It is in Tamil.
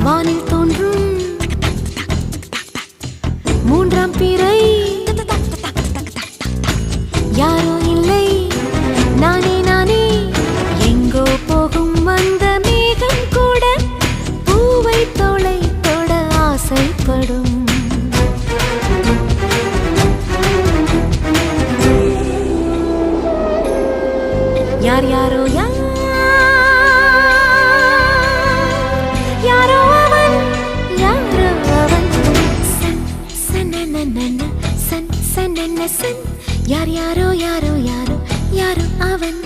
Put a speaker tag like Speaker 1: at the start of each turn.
Speaker 1: வானில் தோன்றும் மூன்றாம் பிறை யாரோ இல்லை நானே நானே எங்கோ போகும் அந்த மேகம் கூட பூவை தோளை தொட ஆசைப்படும் யார் யாரோ யாரோ அவன் யாரோ அவன் சன் சனனனன சன் சனன சன் யார் யாரோ யாரோ யாரோ யாரோ அவன்